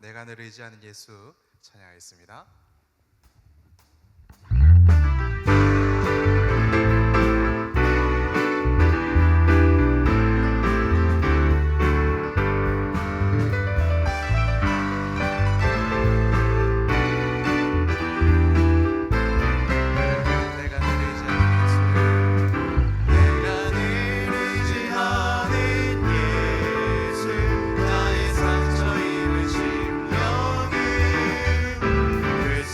내가 늘 의지하는 예수 찬양하겠습니다. 그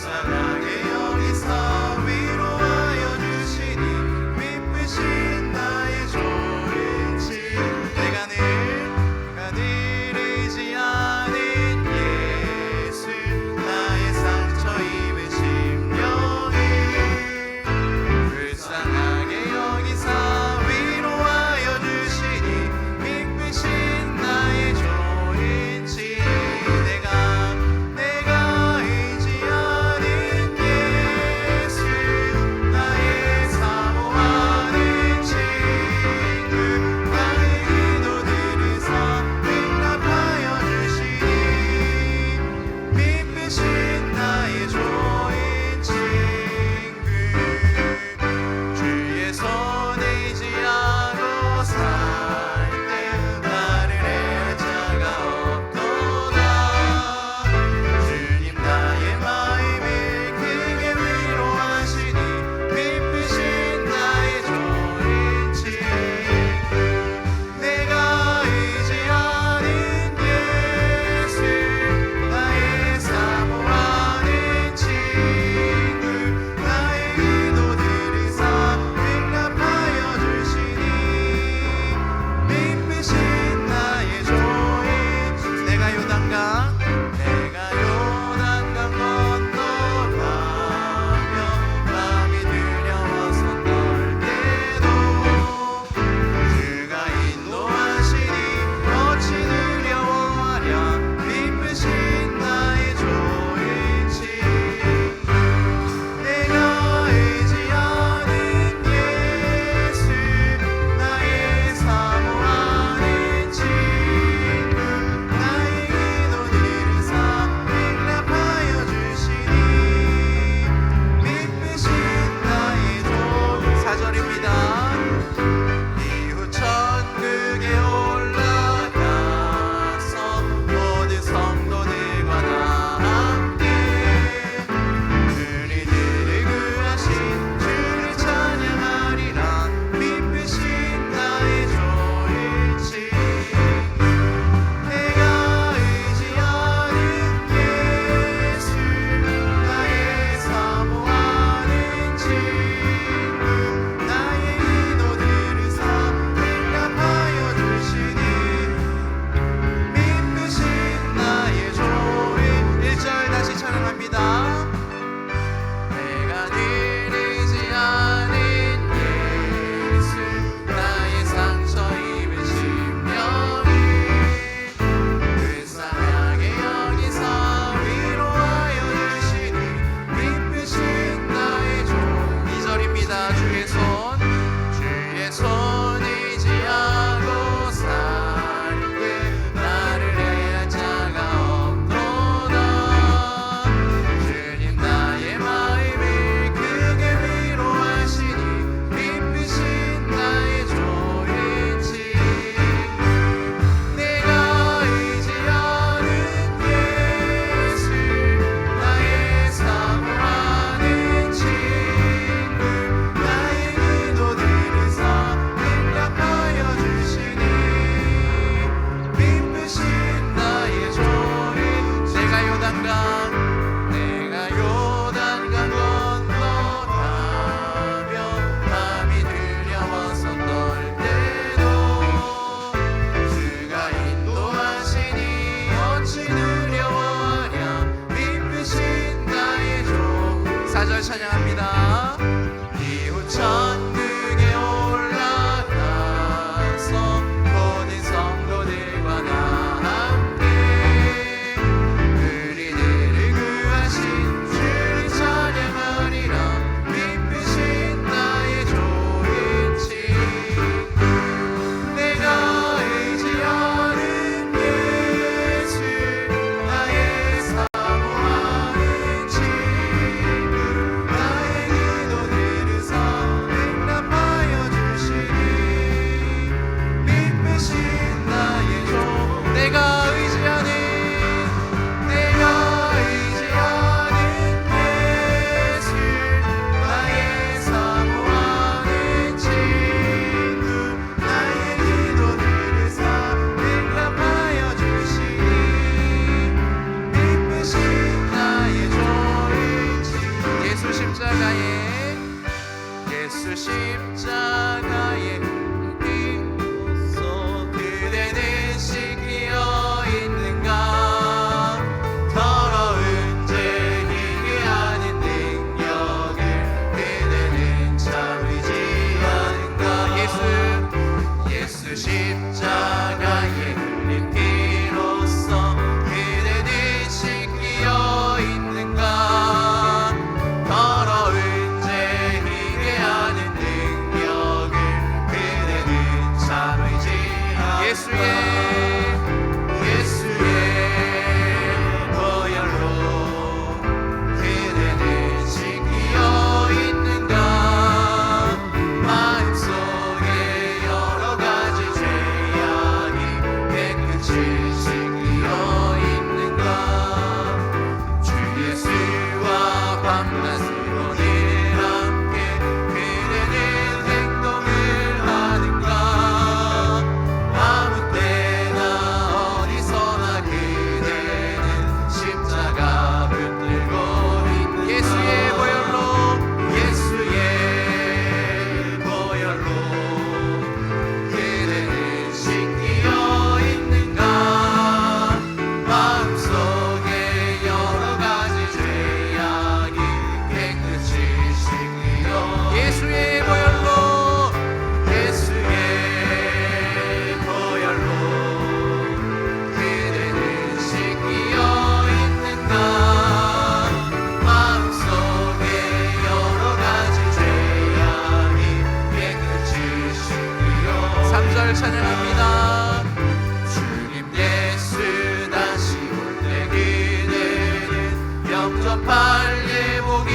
영접할 예복이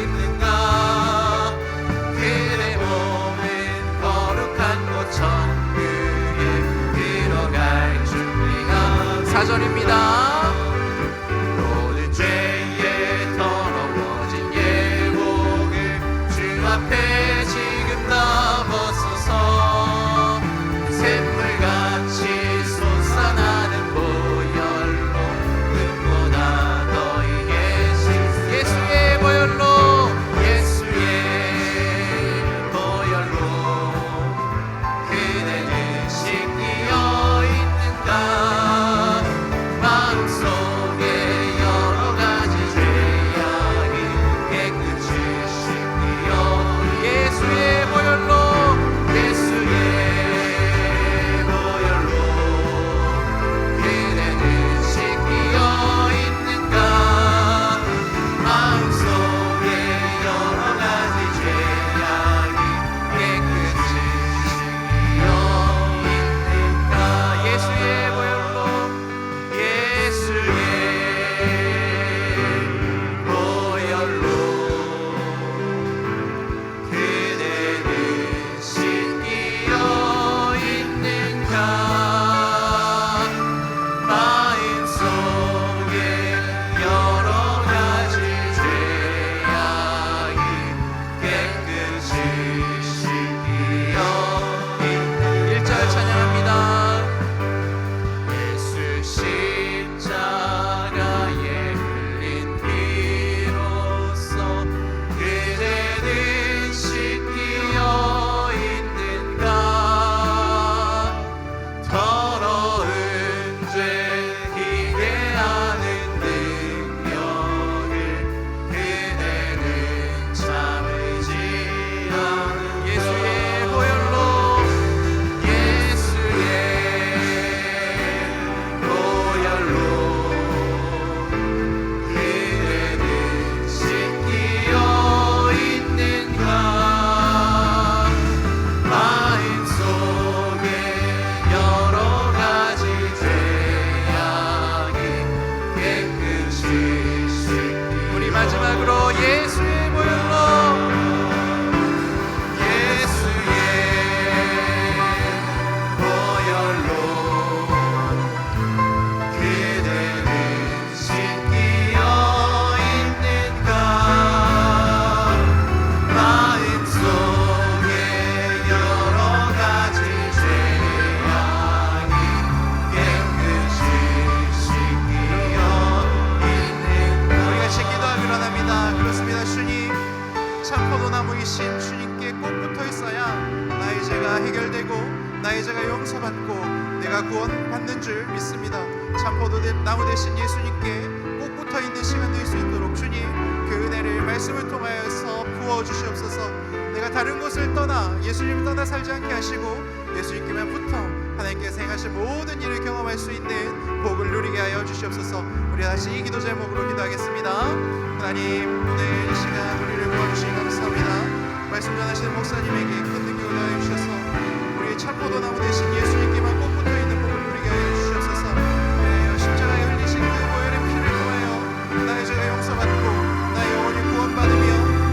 있는가. 그대 몸은 거룩한 곳 천국에 들어갈 준비가. 4절입니다. 모든 죄에 더러워진 예복을 주 앞에 지금 다 벗어서 샘물같이 솟아나는 보혈로 눈보다 너희의 신 예수의 보혈로 예수의 보혈로 그대는 씻기어 있는가. 마음속에 여러 가지 죄악이 깨끗이 씻기어 예수의 보혈로 마지막으로 예수의 보혈로 그대는 씻기어 있는가. 마음속에 여러 가지 죄악이 깨끗이 씻기어 있는가. 우리가 기도하기로 합니다. 그렇습니다. 주님, 참포도나무이신 주님께 꼭 붙어 있어야 나의 죄가 해결되고 나의 죄가 용서받고 내가 구원받는 줄 믿습니다. 참포도나무 되신 예수님께 꼭 붙어 있는 시간 될 수 있도록 주님 그 은혜를 말씀을 통하여서 부어 주시옵소서. 내가 다른 곳을 떠나 예수님을 떠나 살지 않게 하시고 예수님께만 붙어 하나님께서 행하신 모든 일을 경험할 수 있는 복을 누리게 하여 주시옵소서. 우리 다시 이 기도 제목으로 기도하겠습니다. 하나님, 오늘 이 시간 우리를 도와주시니 감사합니다. 말씀 전하시는 목사님에게 큰 능력을 더하여 주셔서 우리 참포도나무 되신 예수님께만 꼭 붙어있는 복을 누리게 하여 주시옵소서. 십자가에 흘리신 그 보혈의 피를 통하여 나의 죄가 용서받고 나의 영혼이 구원받으며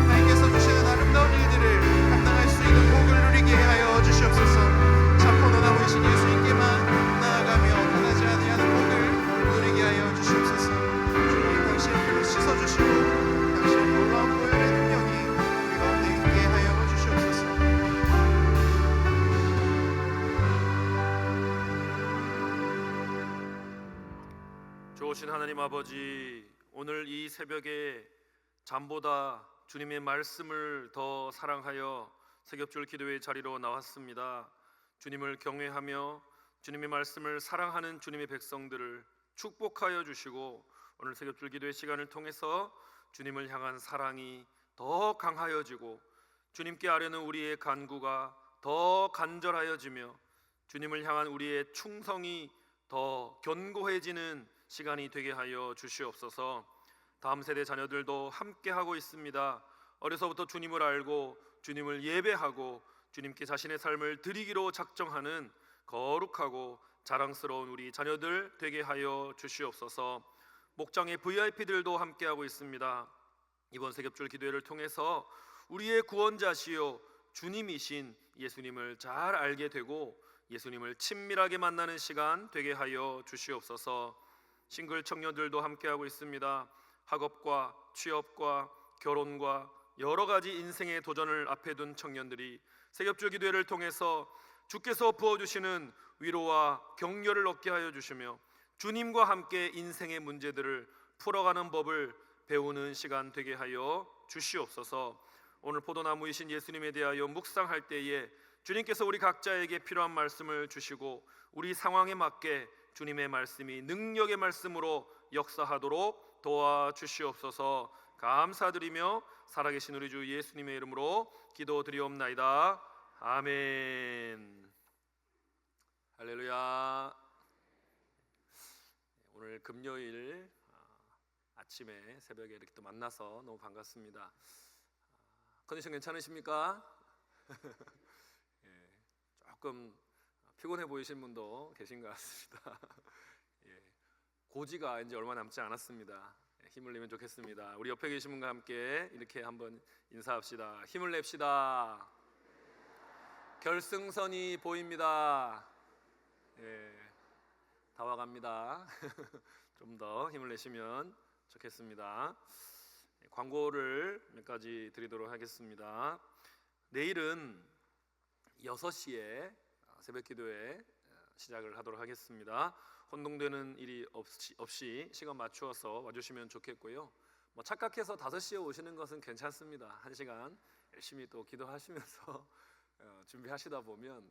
하나님께서 주시는 아름다운 일들을 감당할 수 있는 복을 누리게 하여 주시옵소서. 참포도나무이신 예수님께만 나아가며 떠나지 아니하는 복을 누리게 하여 주시옵소서. 주님, 당신의 피로 씻어주시고 당신의 놀라운 보혈의 능력이 우리 가운데 있게 하여 주시옵소서. 좋으신 하나님 아버지, 오늘 이 새벽에 잠보다 주님의 말씀을 더 사랑하여 새벽줄 기도의 자리로 나왔습니다. 주님을 경외하며 주님의 말씀을 사랑하는 주님의 백성들을 축복하여 주시고 오늘 새벽줄 기도의 시간을 통해서 주님을 향한 사랑이 더 강하여지고 주님께 아뢰는 우리의 간구가 더 간절하여지며 주님을 향한 우리의 충성이 더 견고해지는 시간이 되게 하여 주시옵소서. 다음 세대 자녀들도 함께 하고 있습니다. 어려서부터 주님을 알고 주님을 예배하고 주님께 자신의 삶을 드리기로 작정하는 거룩하고 자랑스러운 우리 자녀들 되게 하여 주시옵소서. 목장의 VIP들도 함께하고 있습니다. 이번 세겹줄 기도회를 통해서 우리의 구원자시요 주님이신 예수님을 잘 알게 되고 예수님을 친밀하게 만나는 시간 되게 하여 주시옵소서. 싱글 청년들도 함께하고 있습니다. 학업과 취업과 결혼과 여러 가지 인생의 도전을 앞에 둔 청년들이 세겹줄 기도회를 통해서 주께서 부어주시는 위로와 격려를 얻게 하여 주시며 주님과 함께 인생의 문제들을 풀어가는 법을 배우는 시간 되게 하여 주시옵소서. 오늘 포도나무이신 예수님에 대하여 묵상할 때에 주님께서 우리 각자에게 필요한 말씀을 주시고 우리 상황에 맞게 주님의 말씀이 능력의 말씀으로 역사하도록 도와주시옵소서. 감사드리며 살아계신 우리 주 예수님의 이름으로 기도드리옵나이다. 아멘. 할렐루야. 오늘 금요일 아침에 새벽에 이렇게 또 만나서 너무 반갑습니다. 컨디션 괜찮으십니까? 예, 조금 피곤해 보이신 분도 계신 것 같습니다. 예, 고지가 이제 얼마 남지 않았습니다. 힘을 내면 좋겠습니다. 우리 옆에 계신 분과 함께 이렇게 한번 인사합시다. 힘을 냅시다. 결승선이 보입니다. 예, 다 와갑니다. 좀 더 힘을 내시면 좋겠습니다. 광고를 몇 가지 드리도록 하겠습니다. 내일은 6시에 새벽 기도회 시작을 하도록 하겠습니다. 혼동되는 일이 없이 시간 맞추어서 와주시면 좋겠고요. 뭐 착각해서 5시에 오시는 것은 괜찮습니다. 1시간 열심히 또 기도하시면서 준비하시다 보면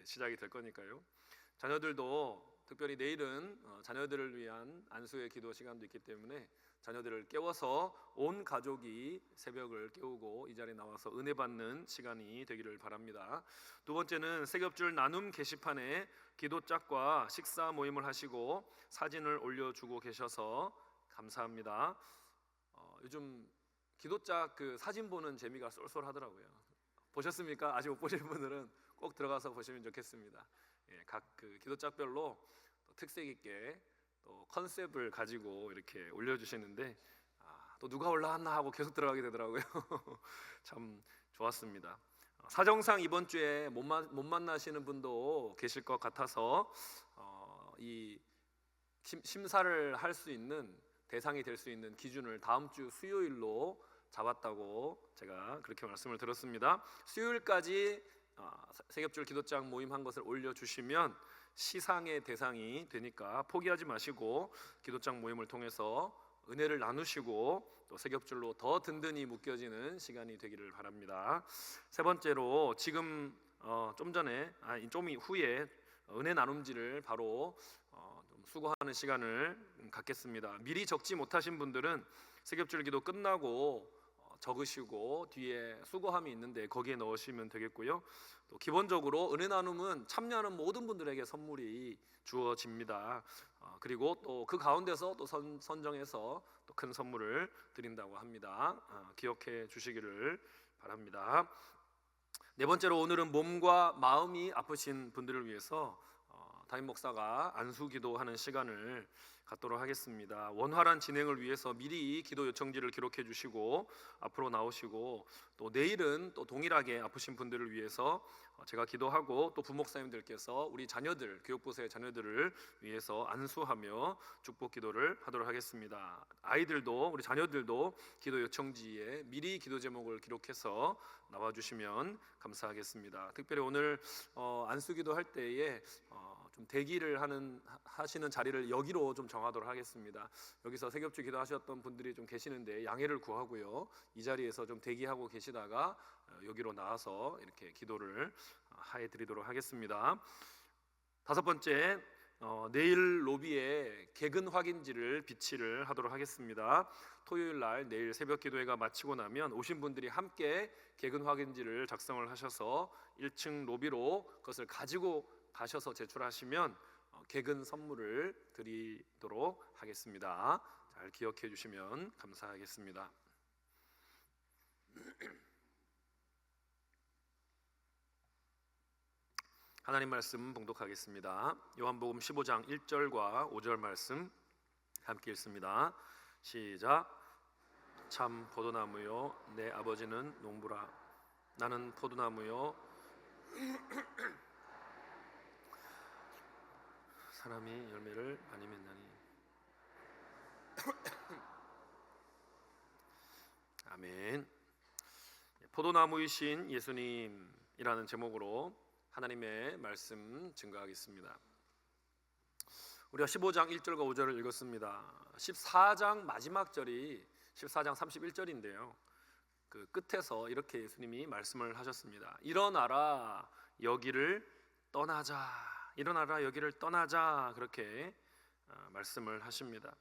시작이 될 거니까요. 자녀들도 특별히 내일은 자녀들을 위한 안수의 기도 시간도 있기 때문에 자녀들을 깨워서 온 가족이 새벽을 깨우고 이 자리에 나와서 은혜 받는 시간이 되기를 바랍니다. 두 번째는 세겹줄 나눔 게시판에 기도짝과 식사 모임을 하시고 사진을 올려주고 계셔서 감사합니다. 요즘 기도짝 그 사진 보는 재미가 쏠쏠하더라고요. 보셨습니까? 아직 못 보신 분들은 꼭 들어가서 보시면 좋겠습니다. 예, 각 그 기도짝별로 특색 있게 또 컨셉을 가지고 이렇게 올려주시는데 또 누가 올라왔나 하고 계속 들어가게 되더라고요. 참 좋았습니다. 사정상 이번 주에 못 만나시는 분도 계실 것 같아서 이 심사를 할 수 있는 대상이 될 수 있는 기준을 다음 주 수요일로 잡았다고 제가 그렇게 말씀을 들었습니다. 수요일까지 세겹줄 기도장 모임 한 것을 올려주시면 시상의 대상이 되니까 포기하지 마시고 기도장 모임을 통해서 은혜를 나누시고 또 세겹줄로 더 든든히 묶여지는 시간이 되기를 바랍니다. 세 번째로 지금 좀 전에 좀 후에 은혜 나눔지를 바로 좀 수고하는 시간을 갖겠습니다. 미리 적지 못하신 분들은 세겹줄 기도 끝나고 적으시고 뒤에 수고함이 있는데 거기에 넣으시면 되겠고요. 또 기본적으로 은혜 나눔은 참여하는 모든 분들에게 선물이 주어집니다. 그리고 또 그 가운데서 또 선정해서 또 큰 선물을 드린다고 합니다. 기억해 주시기를 바랍니다. 네 번째로 오늘은 몸과 마음이 아프신 분들을 위해서 담임 목사가 안수 기도하는 시간을 갖도록 하겠습니다. 원활한 진행을 위해서 미리 기도 요청지를 기록해 주시고 앞으로 나오시고 또 내일은 또 동일하게 아프신 분들을 위해서 제가 기도하고 또 부목사님들께서 우리 자녀들 교육부서의 자녀들을 위해서 안수하며 축복 기도를 하도록 하겠습니다. 아이들도 우리 자녀들도 기도 요청지에 미리 기도 제목을 기록해서 나와주시면 감사하겠습니다. 특별히 오늘 안수 기도할 때에 좀 대기를 하시는 자리를 여기로 좀 정하도록 하겠습니다. 여기서 세겹줄 기도하셨던 분들이 좀 계시는데 양해를 구하고요. 이 자리에서 좀 대기하고 계시다가 여기로 나와서 이렇게 기도를 해드리도록 하겠습니다. 다섯 번째, 내일 로비에 개근 확인지를 비치를 하도록 하겠습니다. 토요일 날 내일 새벽 기도회가 마치고 나면 오신 분들이 함께 개근 확인지를 작성을 하셔서 1층 로비로 그것을 가지고 가셔서 제출하시면 개근 선물을 드리도록 하겠습니다. 잘 기억해 주시면 감사하겠습니다. 하나님 말씀 봉독하겠습니다. 요한복음 15장 1절과 5절 말씀 함께 읽습니다. 시작. 참 포도나무요 내 아버지는 농부라. 나는 포도나무요 사람이 열매를 많이 맺나니. 아멘. 포도나무이신 예수님이라는 제목으로 하나님의 말씀 증거하겠습니다. 우리가 15장 1절과 5절을 읽었습니다. 14장 마지막 절이 14장 31절인데요. 그 끝에서 이렇게 예수님이 말씀을 하셨습니다. 일어나라 여기를 떠나자. 일어나라 여기를 떠나자. 그렇게 말씀을 하십니다.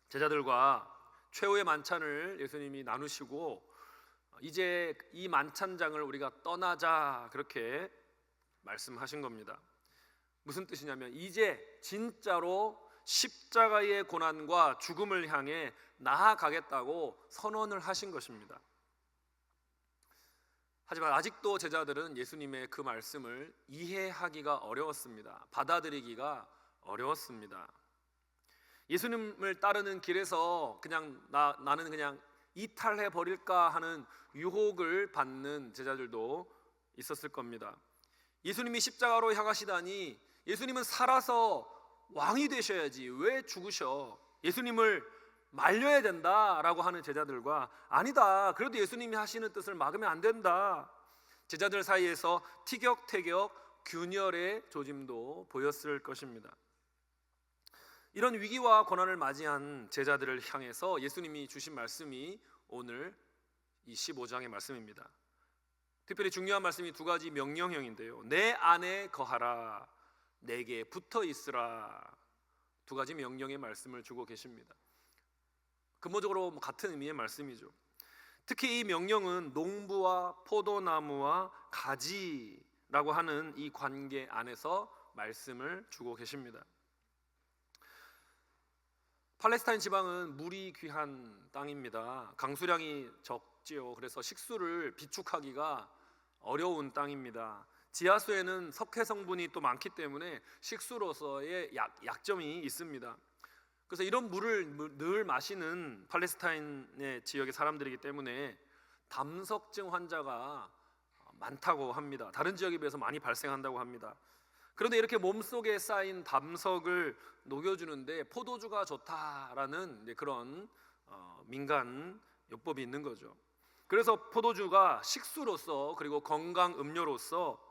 제자들과 최후의 만찬을 예수님이 나누시고 이제 이 만찬장을 우리가 떠나자 그렇게 말씀하신 겁니다. 무슨 뜻이냐면 이제 진짜로 십자가의 고난과 죽음을 향해 나아가겠다고 선언을 하신 것입니다. 하지만 아직도 제자들은 예수님의 그 말씀을 이해하기가 어려웠습니다. 받아들이기가 어려웠습니다. 예수님을 따르는 길에서 그냥 나는 그냥 이탈해 버릴까 하는 유혹을 받는 제자들도 있었을 겁니다. 예수님이 십자가로 향하시다니 예수님은 살아서 왕이 되셔야지 왜 죽으셔? 예수님을 말려야 된다라고 하는 제자들과 아니다, 그래도 예수님이 하시는 뜻을 막으면 안 된다. 제자들 사이에서 티격태격 균열의 조짐도 보였을 것입니다. 이런 위기와 고난을 맞이한 제자들을 향해서 예수님이 주신 말씀이 오늘 이 15장의 말씀입니다. 특별히 중요한 말씀이 두 가지 명령형인데요. 내 안에 거하라, 내게 붙어 있으라. 두 가지 명령의 말씀을 주고 계십니다. 근본적으로 같은 의미의 말씀이죠. 특히 이 명령은 농부와 포도나무와 가지라고 하는 이 관계 안에서 말씀을 주고 계십니다. 팔레스타인 지방은 물이 귀한 땅입니다. 강수량이 적지요. 그래서 식수를 비축하기가 어려운 땅입니다. 지하수에는 석회 성분이 또 많기 때문에 식수로서의 약점이 있습니다. 그래서 이런 물을 늘 마시는 팔레스타인의 지역의 사람들이기 때문에 담석증 환자가 많다고 합니다. 다른 지역에 비해서 많이 발생한다고 합니다. 그런데 이렇게 몸속에 쌓인 담석을 녹여주는데 포도주가 좋다라는 그런 민간 요법이 있는 거죠. 그래서 포도주가 식수로서 그리고 건강 음료로서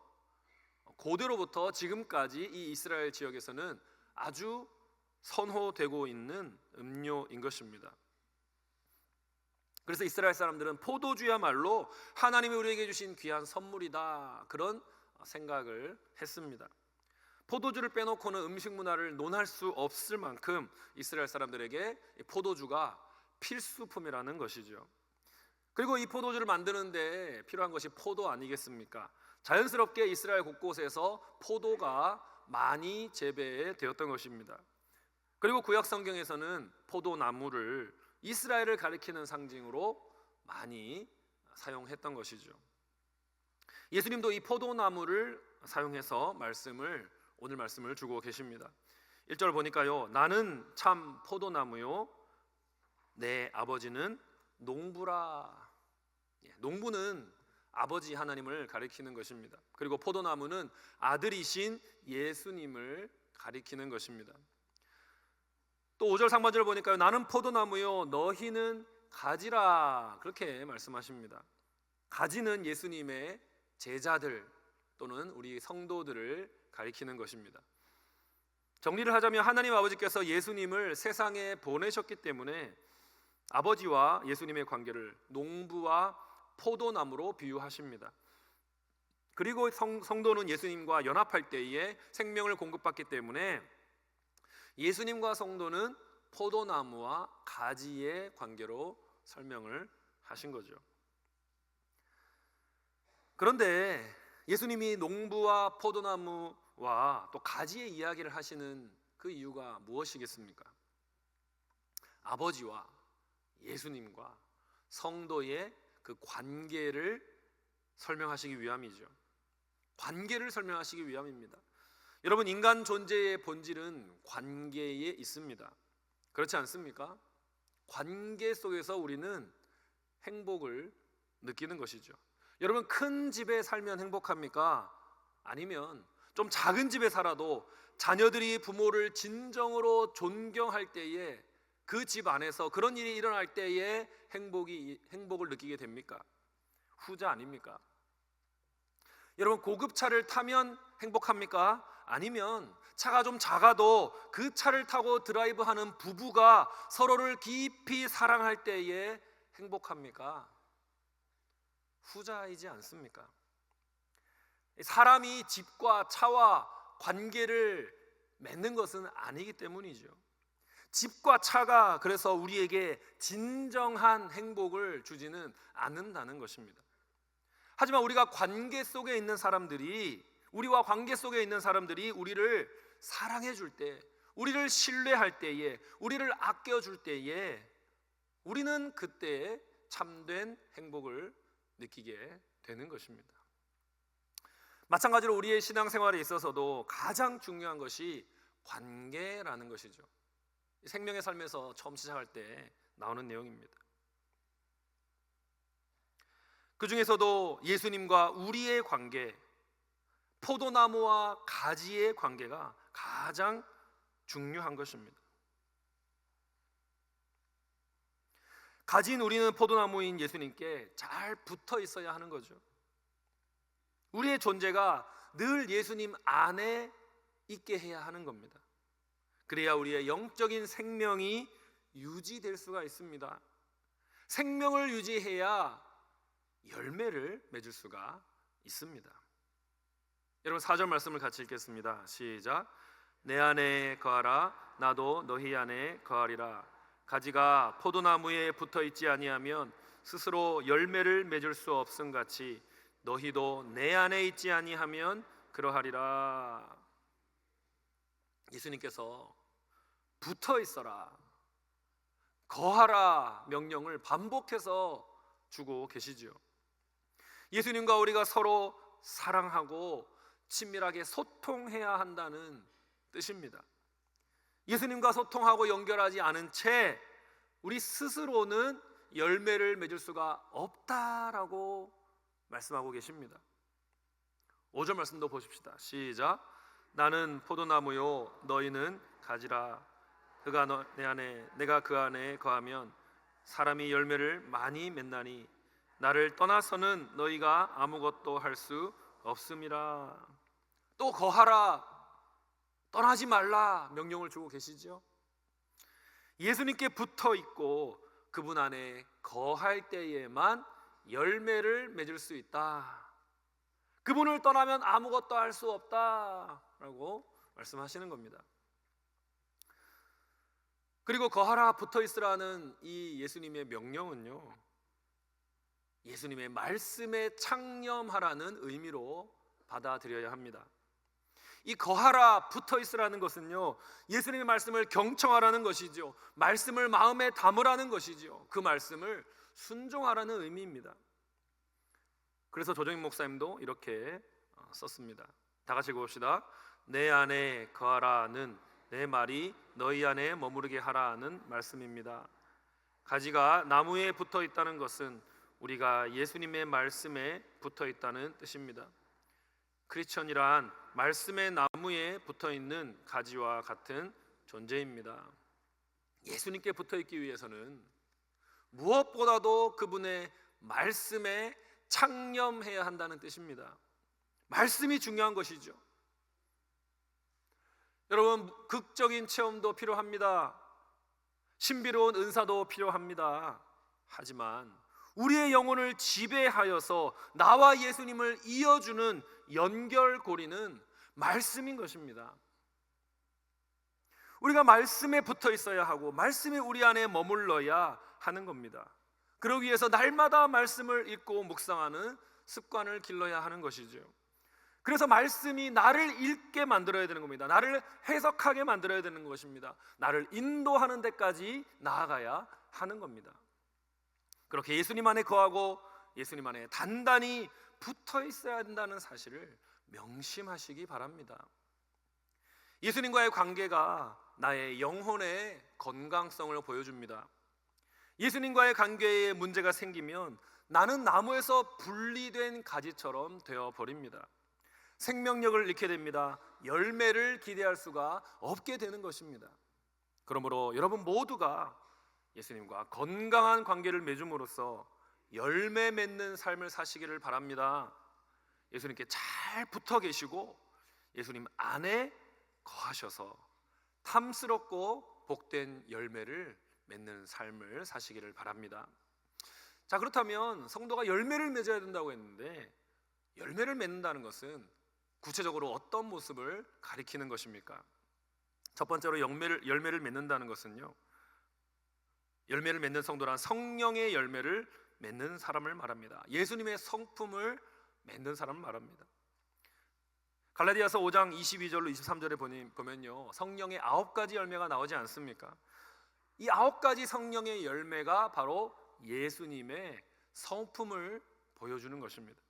고대로부터 지금까지 이 이스라엘 지역에서는 아주 선호되고 있는 음료인 것입니다. 그래서 이스라엘 사람들은 포도주야말로 하나님이 우리에게 주신 귀한 선물이다, 그런 생각을 했습니다. 포도주를 빼놓고는 음식 문화를 논할 수 없을 만큼 이스라엘 사람들에게 포도주가 필수품이라는 것이죠. 그리고 이 포도주를 만드는데 필요한 것이 포도 아니겠습니까? 자연스럽게 이스라엘 곳곳에서 포도가 많이 재배되었던 것입니다. 그리고 구약 성경에서는 포도나무를 이스라엘을 가리키는 상징으로 많이 사용했던 것이죠. 예수님도 이 포도나무를 사용해서 오늘 말씀을 주고 계십니다. 1절 보니까요, 나는 참 포도나무요 내 아버지는 농부라. 농부는 아버지 하나님을 가리키는 것입니다. 그리고 포도나무는 아들이신 예수님을 가리키는 것입니다. 또 5절 상반절을 보니까요, 나는 포도나무요 너희는 가지라. 그렇게 말씀하십니다. 가지는 예수님의 제자들 또는 우리 성도들을 가리키는 것입니다. 정리를 하자면 하나님 아버지께서 예수님을 세상에 보내셨기 때문에 아버지와 예수님의 관계를 농부와 포도나무로 비유하십니다. 그리고 성도는 예수님과 연합할 때에 생명을 공급받기 때문에 예수님과 성도는 포도나무와 가지의 관계로 설명을 하신 거죠. 그런데 예수님이 농부와 포도나무와 또 가지의 이야기를 하시는 그 이유가 무엇이겠습니까? 아버지와 예수님과 성도의 그 관계를 설명하시기 위함이죠. 관계를 설명하시기 위함입니다. 여러분, 인간 존재의 본질은 관계에 있습니다. 그렇지 않습니까? 관계 속에서 우리는 행복을 느끼는 것이죠. 여러분, 큰 집에 살면 행복합니까? 아니면 좀 작은 집에 살아도 자녀들이 부모를 진정으로 존경할 때에 그 집 안에서 그런 일이 일어날 때에 행복을 느끼게 됩니까? 후자 아닙니까? 여러분, 고급차를 타면 행복합니까? 아니면 차가 좀 작아도 그 차를 타고 드라이브하는 부부가 서로를 깊이 사랑할 때에 행복합니까? 후자이지 않습니까? 사람이 집과 차와 관계를 맺는 것은 아니기 때문이죠. 집과 차가 그래서 우리에게 진정한 행복을 주지는 않는다는 것입니다. 하지만 우리와 관계 속에 있는 사람들이 우리를 사랑해 줄 때, 우리를 신뢰할 때에, 우리를 아껴 줄 때에 우리는 그때 참된 행복을 느끼게 되는 것입니다. 마찬가지로 우리의 신앙생활에 있어서도 가장 중요한 것이 관계라는 것이죠. 생명의 삶에서 처음 시작할 때 나오는 내용입니다. 그 중에서도 예수님과 우리의 관계, 포도나무와 가지의 관계가 가장 중요한 것입니다. 가지인 우리는 포도나무인 예수님께 잘 붙어 있어야 하는 거죠. 우리의 존재가 늘 예수님 안에 있게 해야 하는 겁니다. 그래야 우리의 영적인 생명이 유지될 수가 있습니다. 생명을 유지해야 열매를 맺을 수가 있습니다. 여러분, 4절 말씀을 같이 읽겠습니다. 시작. 내 안에 거하라, 나도 너희 안에 거하리라. 가지가 포도나무에 붙어 있지 아니하면 스스로 열매를 맺을 수 없음 같이 너희도 내 안에 있지 아니하면 그러하리라. 예수님께서 붙어 있어라, 거하라 명령을 반복해서 주고 계시죠. 예수님과 우리가 서로 사랑하고 친밀하게 소통해야 한다는 뜻입니다. 예수님과 소통하고 연결하지 않은 채 우리 스스로는 열매를 맺을 수가 없다라고 말씀하고 계십니다. 5절 말씀도 보십시다. 시작. 나는 포도나무요 너희는 가지라. 그가 내 안에 내가 그 안에 거하면 사람이 열매를 많이 맺나니 나를 떠나서는 너희가 아무것도 할 수 없음이라. 또 거하라, 떠나지 말라 명령을 주고 계시죠. 예수님께 붙어 있고 그분 안에 거할 때에만 열매를 맺을 수 있다. 그분을 떠나면 아무것도 할 수 없다라고 말씀하시는 겁니다. 그리고 거하라, 붙어 있으라는 이 예수님의 명령은요, 예수님의 말씀에 창념하라는 의미로 받아들여야 합니다. 이 거하라, 붙어 있으라는 것은요, 예수님의 말씀을 경청하라는 것이죠. 말씀을 마음에 담으라는 것이죠. 그 말씀을 순종하라는 의미입니다. 그래서 조정익 목사님도 이렇게 썼습니다. 다 같이 읽어봅시다. 내 안에 거하라는 내 말이 너희 안에 머무르게 하라는 말씀입니다. 가지가 나무에 붙어 있다는 것은 우리가 예수님의 말씀에 붙어 있다는 뜻입니다. 크리스천이란 말씀의 나무에 붙어 있는 가지와 같은 존재입니다. 예수님께 붙어 있기 위해서는 무엇보다도 그분의 말씀에 창념해야 한다는 뜻입니다. 말씀이 중요한 것이죠. 여러분, 극적인 체험도 필요합니다. 신비로운 은사도 필요합니다. 하지만 우리의 영혼을 지배하여서 나와 예수님을 이어주는 연결고리는 말씀인 것입니다. 우리가 말씀에 붙어 있어야 하고 말씀이 우리 안에 머물러야 하는 겁니다. 그러기 위해서 날마다 말씀을 읽고 묵상하는 습관을 길러야 하는 것이죠. 그래서 말씀이 나를 읽게 만들어야 되는 겁니다. 나를 해석하게 만들어야 되는 것입니다. 나를 인도하는 데까지 나아가야 하는 겁니다. 그렇게 예수님 안에 거하고 예수님 안에 단단히 붙어 있어야 한다는 사실을 명심하시기 바랍니다. 예수님과의 관계가 나의 영혼의 건강성을 보여줍니다. 예수님과의 관계에 문제가 생기면 나는 나무에서 분리된 가지처럼 되어 버립니다. 생명력을 잃게 됩니다. 열매를 기대할 수가 없게 되는 것입니다. 그러므로 여러분 모두가 예수님과 건강한 관계를 맺음으로써 열매 맺는 삶을 사시기를 바랍니다. 예수님께 잘 붙어 계시고 예수님 안에 거하셔서 탐스럽고 복된 열매를 맺는 삶을 사시기를 바랍니다. 자, 그렇다면 성도가 열매를 맺어야 된다고 했는데 열매를 맺는다는 것은 구체적으로 어떤 모습을 가리키는 것입니까? 첫 번째로 열매를 맺는다는 것은요, 열매를 맺는 성도란 성령의 열매를 맺는 사람을 말합니다. 예수님의 성품을 맺는 사람을 말합니다. 갈라디아서 5장 22절로 23절에 보면요, 성령의 9가지 열매가 나오지 않습니까? 이 9가지 성령의 열매가 바로 예수님의 성품을 보여주는 것입니다.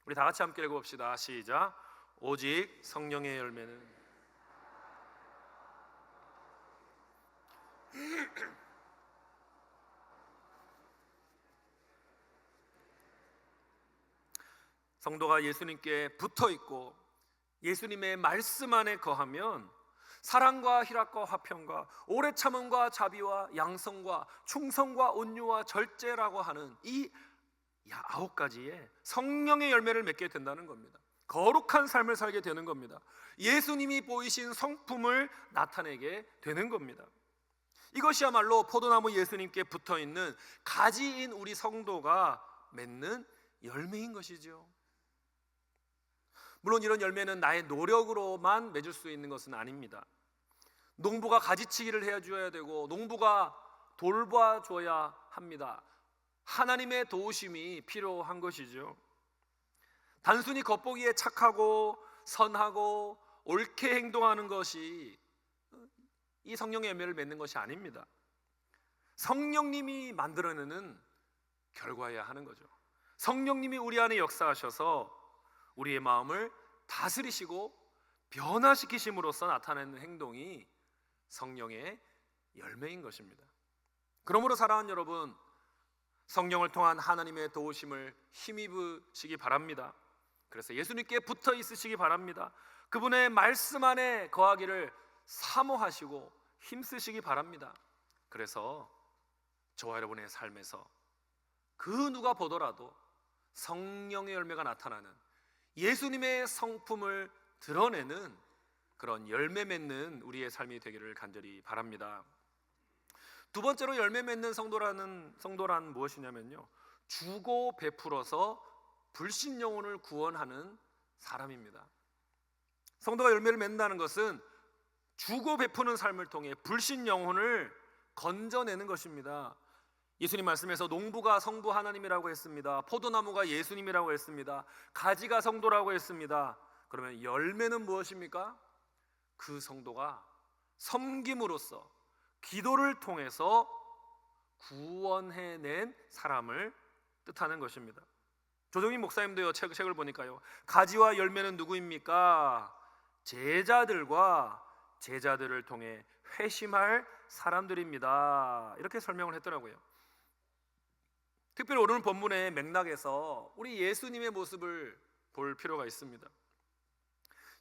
우리 다 같이 함께 읽어봅시다. 시작. 오직 성령의 열매는 성도가 예수님께 붙어 있고 예수님의 말씀 안에 거하면 사랑과 희락과 화평과 오래 참음과 자비와 양성과 충성과 온유와 절제라고 하는 이 9가지의 성령의 열매를 맺게 된다는 겁니다. 거룩한 삶을 살게 되는 겁니다. 예수님이 보이신 성품을 나타내게 되는 겁니다. 이것이야말로 포도나무 예수님께 붙어있는 가지인 우리 성도가 맺는 열매인 것이죠. 물론 이런 열매는 나의 노력으로만 맺을 수 있는 것은 아닙니다. 농부가 가지치기를 해줘야 되고 농부가 돌봐줘야 합니다. 하나님의 도우심이 필요한 것이죠. 단순히 겉보기에 착하고 선하고 옳게 행동하는 것이 이 성령의 열매를 맺는 것이 아닙니다. 성령님이 만들어내는 결과여야 하는 거죠. 성령님이 우리 안에 역사하셔서 우리의 마음을 다스리시고 변화시키심으로써 나타내는 행동이 성령의 열매인 것입니다. 그러므로 사랑하는 여러분, 성령을 통한 하나님의 도우심을 힘입으시기 바랍니다. 그래서 예수님께 붙어 있으시기 바랍니다. 그분의 말씀 안에 거하기를 사모하시고 힘쓰시기 바랍니다. 그래서 저와 여러분의 삶에서 그 누가 보더라도 성령의 열매가 나타나는 예수님의 성품을 드러내는 그런 열매 맺는 우리의 삶이 되기를 간절히 바랍니다. 두 번째로 열매 맺는 성도란 무엇이냐면요, 주고 베풀어서 불신 영혼을 구원하는 사람입니다. 성도가 열매를 맺는다는 것은 주고 베푸는 삶을 통해 불신 영혼을 건져내는 것입니다. 예수님 말씀에서 농부가 성부 하나님이라고 했습니다. 포도나무가 예수님이라고 했습니다. 가지가 성도라고 했습니다. 그러면 열매는 무엇입니까? 그 성도가 섬김으로써 기도를 통해서 구원해낸 사람을 뜻하는 것입니다. 조정인 목사님도요, 책을 보니까요, 가지와 열매는 누구입니까? 제자들을 통해 회심할 사람들입니다. 이렇게 설명을 했더라고요. 특별히 오늘 본문의 맥락에서 우리 예수님의 모습을 볼 필요가 있습니다.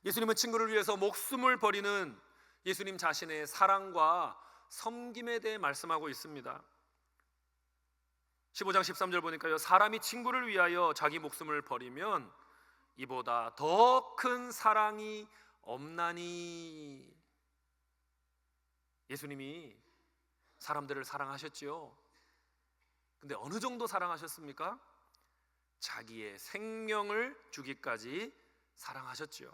예수님은 친구를 위해서 목숨을 버리는 예수님 자신의 사랑과 섬김에 대해 말씀하고 있습니다. 15장 13절 보니까요, 사람이 친구를 위하여 자기 목숨을 버리면 이보다 더 큰 사랑이 없나니. 예수님이 사람들을 사랑하셨지요. 근데 어느 정도 사랑하셨습니까? 자기의 생명을 주기까지 사랑하셨지요.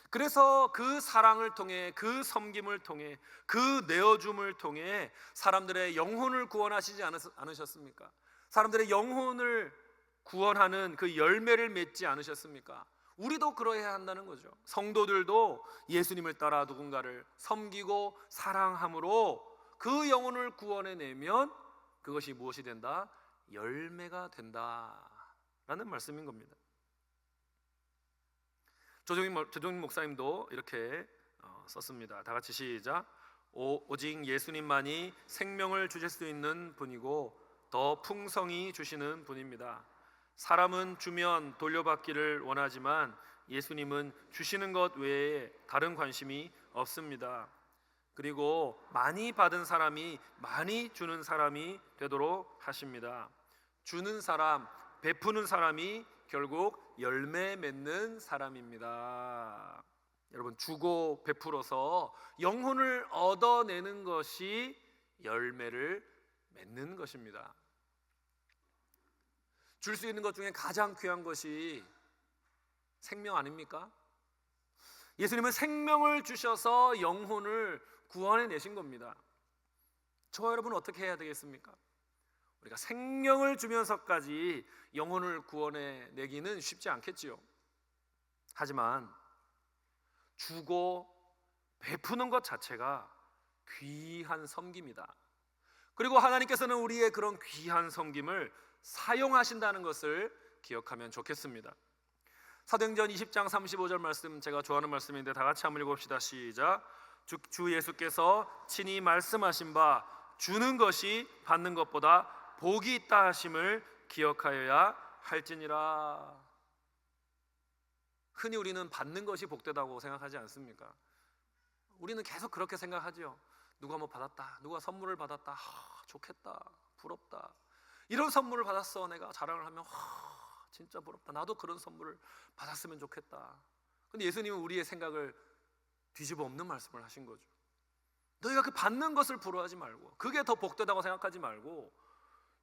그래서 그 사랑을 통해, 그 섬김을 통해, 그 내어줌을 통해 사람들의 영혼을 구원하시지 않으셨습니까? 사람들의 영혼을 구원하는 그 열매를 맺지 않으셨습니까? 우리도 그러해야 한다는 거죠. 성도들도 예수님을 따라 누군가를 섬기고 사랑함으로 그 영혼을 구원해내면 그것이 무엇이 된다? 열매가 된다라는 말씀인 겁니다. 조정인 목사님도 이렇게 썼습니다. 다 같이 시작. 오직 예수님만이 생명을 주실 수 있는 분이고 더 풍성히 주시는 분입니다. 사람은 주면 돌려받기를 원하지만 예수님은 주시는 것 외에 다른 관심이 없습니다. 그리고 많이 받은 사람이 많이 주는 사람이 되도록 하십니다. 주는 사람, 베푸는 사람이 결국 열매 맺는 사람입니다. 여러분, 주고 베풀어서 영혼을 얻어내는 것이 열매를 맺는 것입니다. 줄 수 있는 것 중에 가장 귀한 것이 생명 아닙니까? 예수님은 생명을 주셔서 영혼을 구원해 내신 겁니다. 저와 여러분은 어떻게 해야 되겠습니까? 우리가 생명을 주면서까지 영혼을 구원해 내기는 쉽지 않겠지요. 하지만 주고 베푸는 것 자체가 귀한 섬김이다. 그리고 하나님께서는 우리의 그런 귀한 섬김을 사용하신다는 것을 기억하면 좋겠습니다. 사도행전 20장 35절 말씀, 제가 좋아하는 말씀인데 다 같이 한번 읽어봅시다. 시작. 주 예수께서 친히 말씀하신 바 주는 것이 받는 것보다 복이 있다 하심을 기억하여야 할지니라. 흔히 우리는 받는 것이 복되다고 생각하지 않습니까? 우리는 계속 그렇게 생각하죠. 누가 뭐 받았다, 누가 선물을 받았다, 좋겠다, 부럽다, 이런 선물을 받았어, 내가 자랑을 하면 진짜 부럽다, 나도 그런 선물을 받았으면 좋겠다. 근데 예수님은 우리의 생각을 뒤집어 엎는 말씀을 하신 거죠. 너희가 그 받는 것을 부러워하지 말고, 그게 더 복되다고 생각하지 말고,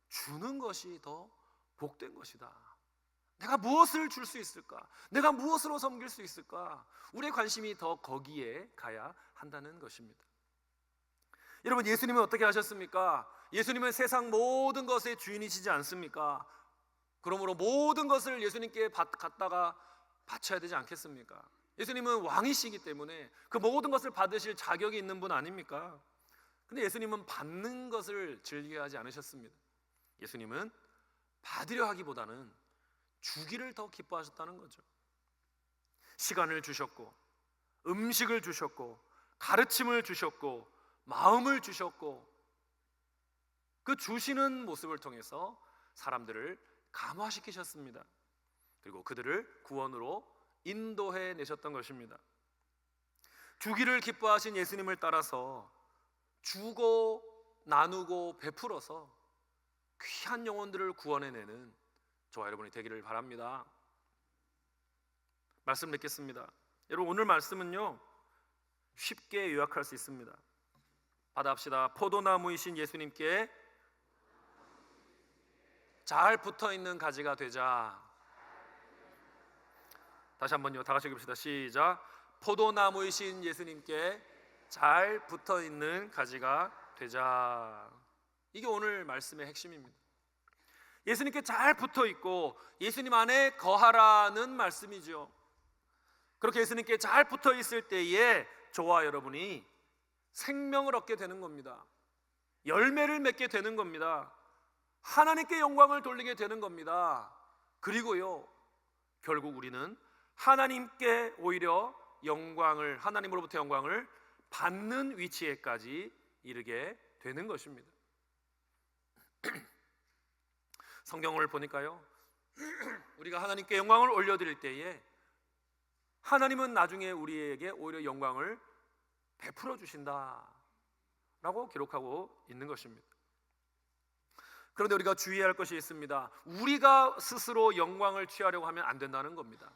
주는 것이 더 복된 것이다. 내가 무엇을 줄 수 있을까? 내가 무엇으로 섬길 수 있을까? 우리의 관심이 더 거기에 가야 한다는 것입니다. 여러분, 예수님은 어떻게 하셨습니까? 예수님은 세상 모든 것의 주인이시지 않습니까? 그러므로 모든 것을 예수님께 갖다가 바쳐야 되지 않겠습니까? 예수님은 왕이시기 때문에 그 모든 것을 받으실 자격이 있는 분 아닙니까? 근데 예수님은 받는 것을 즐겨하지 않으셨습니다. 예수님은 받으려 하기보다는 주기를 더 기뻐하셨다는 거죠. 시간을 주셨고, 음식을 주셨고, 가르침을 주셨고, 마음을 주셨고, 그 주시는 모습을 통해서 사람들을 감화시키셨습니다. 그리고 그들을 구원으로 인도해 내셨던 것입니다. 주기를 기뻐하신 예수님을 따라서 주고 나누고 베풀어서 귀한 영혼들을 구원해내는 저와 여러분이 되기를 바랍니다. 말씀 맺겠습니다. 여러분, 오늘 말씀은요 쉽게 요약할 수 있습니다. 받아합시다. 포도나무이신 예수님께 잘 붙어있는 가지가 되자. 다시 한번요, 다 같이 읽읍시다. 시작. 포도나무이신 예수님께 잘 붙어있는 가지가 되자. 이게 오늘 말씀의 핵심입니다. 예수님께 잘 붙어있고 예수님 안에 거하라는 말씀이죠. 그렇게 예수님께 잘 붙어있을 때에 저와 여러분이 생명을 얻게 되는 겁니다. 열매를 맺게 되는 겁니다. 하나님께 영광을 돌리게 되는 겁니다. 그리고요, 결국 우리는 하나님께 오히려 영광을, 하나님으로부터 영광을 받는 위치에까지 이르게 되는 것입니다. 성경을 보니까요, 우리가 하나님께 영광을 올려드릴 때에 하나님은 나중에 우리에게 오히려 영광을 베풀어 주신다라고 기록하고 있는 것입니다. 그런데 우리가 주의해야 할 것이 있습니다. 우리가 스스로 영광을 취하려고 하면 안 된다는 겁니다.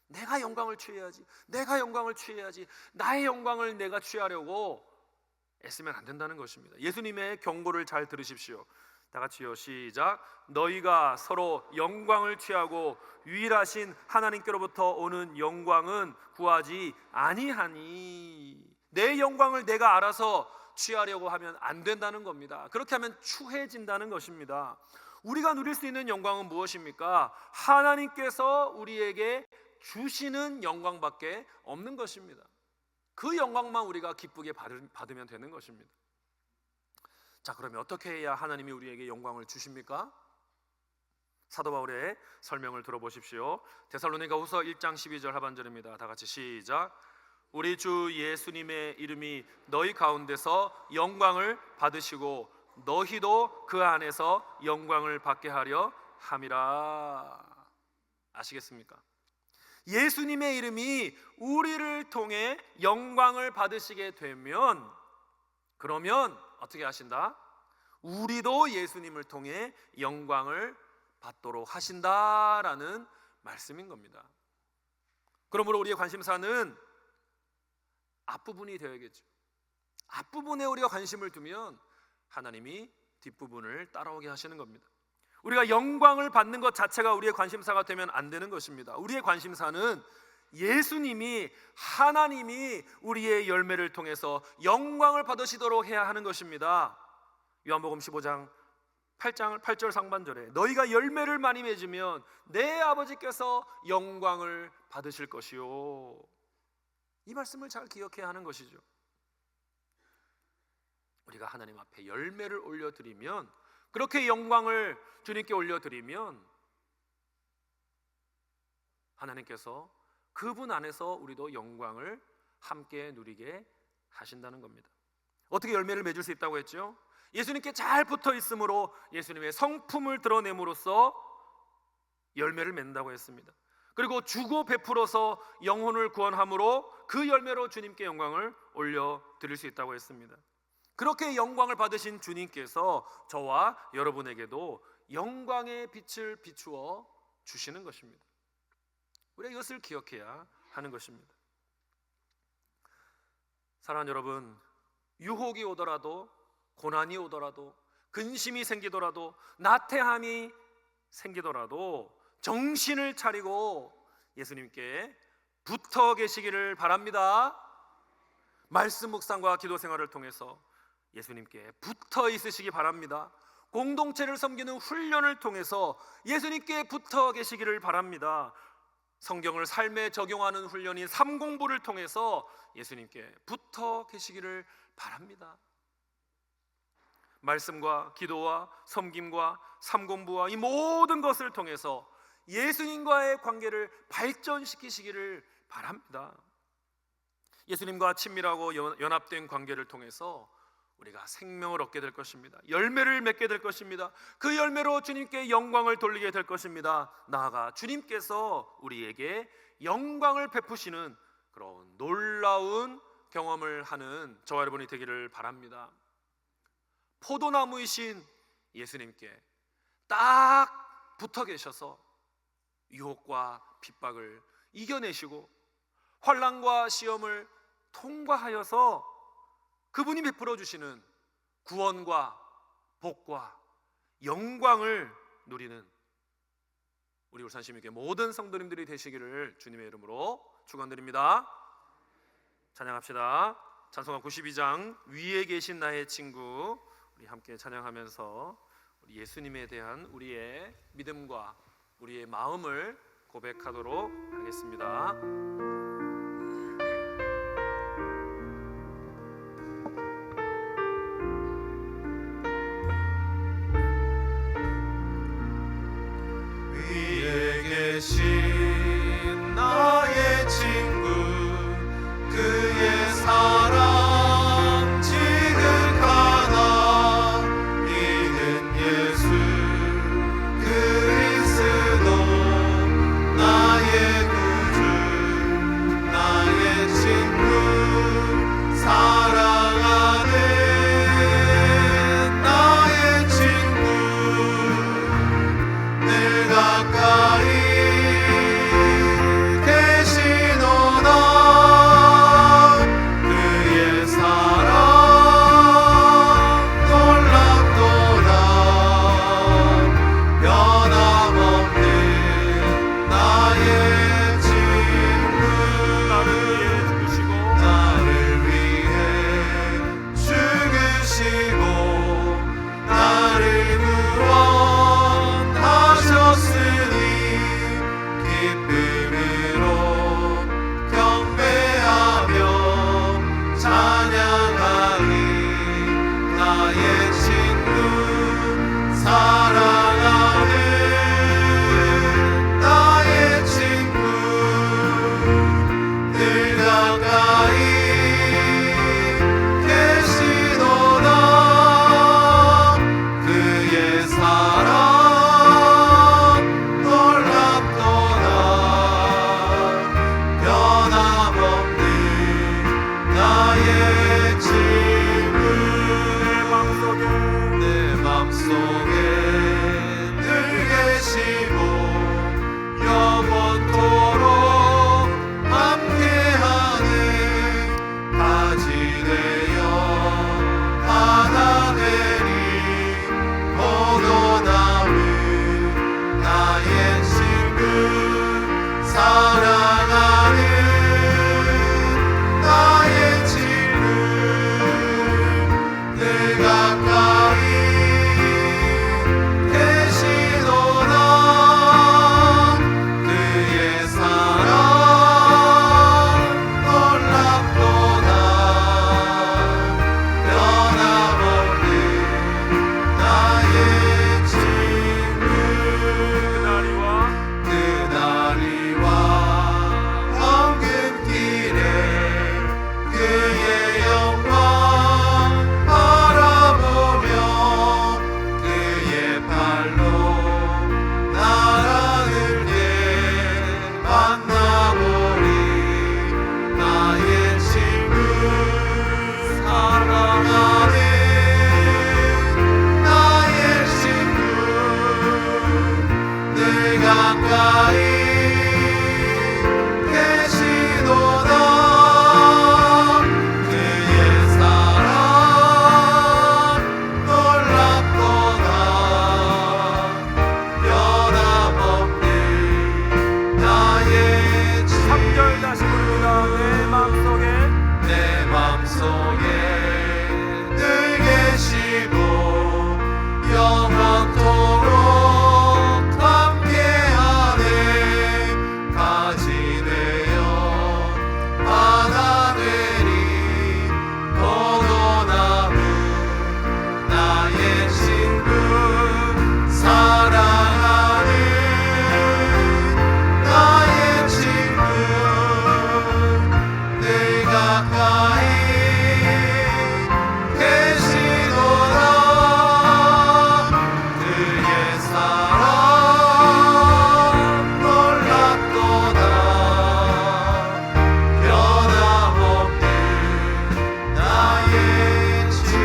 내가 영광을 취해야지, 내가 영광을 취해야지, 나의 영광을 내가 취하려고 애쓰면 안 된다는 것입니다. 예수님의 경고를 잘 들으십시오. 다 같이요, 시작. 너희가 서로 영광을 취하고 유일하신 하나님께로부터 오는 영광은 구하지 아니하니. 내 영광을 내가 알아서 취하려고 하면 안 된다는 겁니다. 그렇게 하면 추해진다는 것입니다. 우리가 누릴 수 있는 영광은 무엇입니까? 하나님께서 우리에게 주시는 영광밖에 없는 것입니다. 그 영광만 우리가 기쁘게 받으면 되는 것입니다. 자, 그러면 어떻게 해야 하나님이 우리에게 영광을 주십니까? 사도 바울의 설명을 들어보십시오. 데살로니가후서 1장 12절 하반절입니다. 다 같이 시작. 우리 주 예수님의 이름이 너희 가운데서 영광을 받으시고 너희도 그 안에서 영광을 받게 하려 함이라. 아시겠습니까? 예수님의 이름이 우리를 통해 영광을 받으시게 되면, 그러면 어떻게 하신다? 우리도 예수님을 통해 영광을 받도록 하신다라는 말씀인 겁니다. 그러므로 우리의 관심사는 앞부분이 되어야겠죠. 앞부분에 우리가 관심을 두면 하나님이 뒷부분을 따라오게 하시는 겁니다. 우리가 영광을 받는 것 자체가 우리의 관심사가 되면 안 되는 것입니다. 우리의 관심사는 예수님이, 하나님이 우리의 열매를 통해서 영광을 받으시도록 해야 하는 것입니다. 요한복음 15장 8절 상반절에 너희가 열매를 많이 맺으면 내 아버지께서 영광을 받으실 것이요. 이 말씀을 잘 기억해야 하는 것이죠. 우리가 하나님 앞에 열매를 올려드리면, 그렇게 영광을 주님께 올려드리면 하나님께서 그분 안에서 우리도 영광을 함께 누리게 하신다는 겁니다. 어떻게 열매를 맺을 수 있다고 했죠? 예수님께 잘 붙어 있음으로, 예수님의 성품을 드러냄으로써 열매를 맺는다고 했습니다. 그리고 주고 베풀어서 영혼을 구원함으로 그 열매로 주님께 영광을 올려드릴 수 있다고 했습니다. 그렇게 영광을 받으신 주님께서 저와 여러분에게도 영광의 빛을 비추어 주시는 것입니다. 우리가 이것을 기억해야 하는 것입니다. 사랑하는 여러분, 유혹이 오더라도, 고난이 오더라도, 근심이 생기더라도, 나태함이 생기더라도 정신을 차리고 예수님께 붙어 계시기를 바랍니다. 말씀 묵상과 기도 생활을 통해서 예수님께 붙어 있으시기 바랍니다. 공동체를 섬기는 훈련을 통해서 예수님께 붙어 계시기를 바랍니다. 성경을 삶에 적용하는 훈련인 삶공부를 통해서 예수님께 붙어 계시기를 바랍니다. 말씀과 기도와 섬김과 삶공부와 이 모든 것을 통해서 예수님과의 관계를 발전시키시기를 바랍니다. 예수님과 친밀하고 연합된 관계를 통해서 우리가 생명을 얻게 될 것입니다. 열매를 맺게 될 것입니다. 그 열매로 주님께 영광을 돌리게 될 것입니다. 나아가 주님께서 우리에게 영광을 베푸시는 그런 놀라운 경험을 하는 저와 여러분이 되기를 바랍니다. 포도나무이신 예수님께 딱 붙어 계셔서 유혹과 핍박을 이겨내시고 환난과 시험을 통과하여서 그분이 베풀어 주시는 구원과 복과 영광을 누리는 우리 울산시민교회 모든 성도님들이 되시기를 주님의 이름으로 축원드립니다. 찬양합시다. 찬송가 92장 위에 계신 나의 친구, 우리 함께 찬양하면서 우리 예수님에 대한 우리의 믿음과 우리의 마음을 고백하도록 하겠습니다. 위에 계신 나의 친구, 그의 사랑 지극하다. 이는 예수 그리스도 나의 구주, 나의 친구, 사랑하는 나의 친구, 늘 가까이 맘속에 늘 계시고 영원토록 함께하는 가지 되어 하나 되리 포도나무 나의 친구 사랑하는 나의 친구 늘 가까이 계시도다 그의 사랑 놀랍도다 변함없는 나의 친구 그날이와 황금길에 그의 영광 바라보며 그의 발로 날아들게 만나보리 나의 친구 사랑하는 나의 친구 늘 가까이 계시도다 그의 사랑 놀랍도다 변함없는 나의 친구 3절 다시 부릅니다. 내 맘속에 늘 계시고 영원토록 함께하네 가지 되어 하나 되리 포도나무 나의 친구 사랑하는 나의 친구 늘 가까이 계시도다 그의 사랑 놀랍도다 변함없는 나의 친구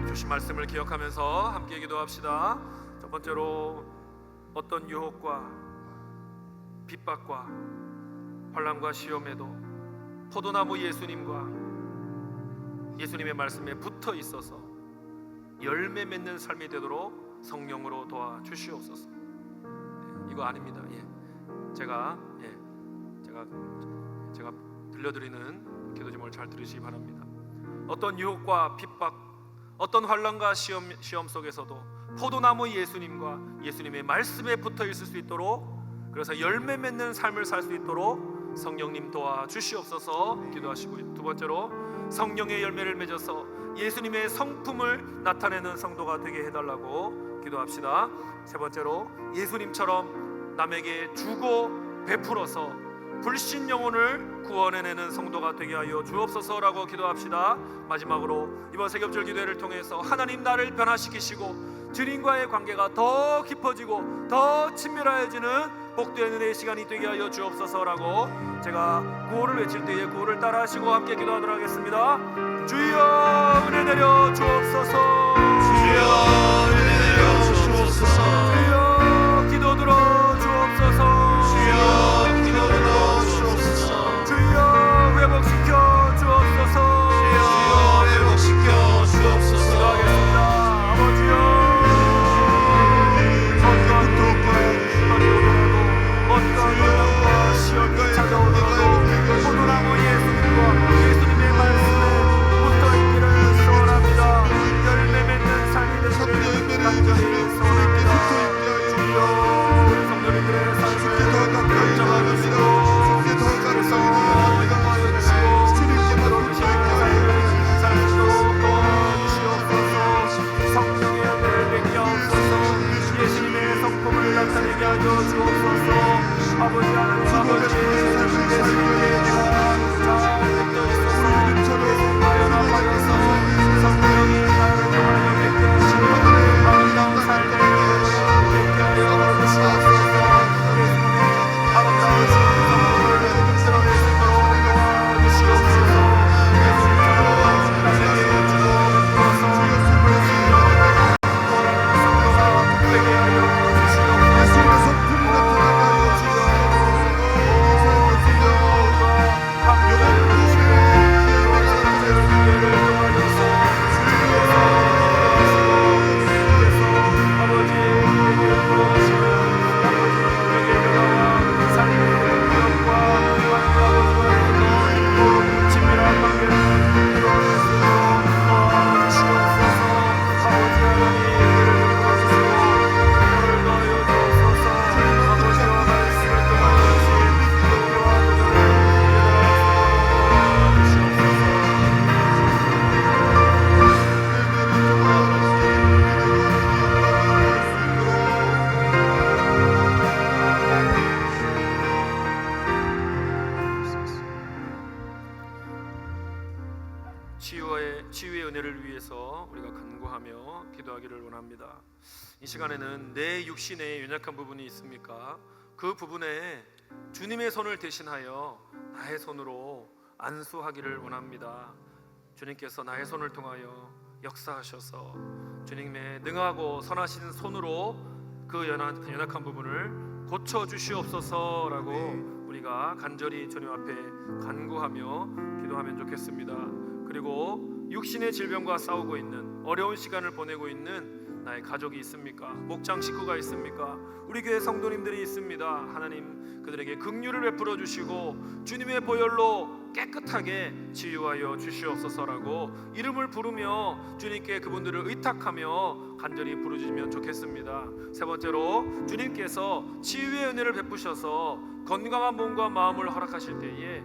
주신 말씀을 기억하면서 함께 기도합시다. 첫 번째로 어떤 유혹과 핍박과 환난과 시험에도 포도나무 예수님의 말씀에 붙어 있어서 열매 맺는 삶이 되도록 성령으로 도와 주시옵소서. 이거 아닙니다. 제가 들려드리는 기도 제목을 잘 들으시기 바랍니다. 어떤 유혹과 핍박, 어떤 환난과 시험 속에서도 포도나무 예수님의 말씀에 붙어 있을 수 있도록, 그래서 열매 맺는 삶을 살 수 있도록 성령님 도와 주시옵소서 기도하시고요. 두 번째로 성령의 열매를 맺어서 예수님의 성품을 나타내는 성도가 되게 해달라고 기도합시다. 세 번째로 예수님처럼 남에게 주고 베풀어서 불신 영혼을 구원해내는 성도가 되게 하여 주옵소서라고 기도합시다. 마지막으로 이번 세겹절 기도회를 통해서 하나님 나를 변화시키시고 주님과의 관계가 더 깊어지고 더 친밀해지는 복된 은혜의 시간이 되게 하여 주옵소서라고 제가 구호를 외칠 때에 구호를 따라하시고 함께 기도하도록 하겠습니다. 주여 은혜 내려 주옵소서. 주여 은혜 내려 주옵소서. 주여 기도 들어 주옵소서. 주여 기도 들어 주옵소서. 주여 회복시켜 주옵소서. 주여 회복시켜 주옵소서. 기도하겠습니다. 아버지여, 어떤 환난과 시험이 찾아오더라도 포도나무 예수님의 말씀에 붙어있기를 소원합니다. 열매 맺는 삶이 되시길 치유의 은혜를 위해서 우리가 간구하며 기도하기를 원합니다. 이 시간에는 내 육신에 연약한 부분이 있습니까? 그 부분에 주님의 손을 대신하여 나의 손으로 안수하기를 원합니다. 주님께서 나의 손을 통하여 역사하셔서 주님의 능하고 선하신 손으로 그 연약한 부분을 고쳐 주시옵소서라고 우리가 간절히 주님 앞에 간구하며 기도하면 좋겠습니다. 그리고 육신의 질병과 싸우고 있는 어려운 시간을 보내고 있는 나의 가족이 있습니까? 목장 식구가 있습니까? 우리 교회 성도님들이 있습니다. 하나님 그들에게 긍휼을 베풀어 주시고 주님의 보혈로 깨끗하게 치유하여 주시옵소서라고 이름을 부르며 주님께 그분들을 의탁하며 간절히 부르짖으면 좋겠습니다. 세 번째로 주님께서 치유의 은혜를 베푸셔서 건강한 몸과 마음을 허락하실 때에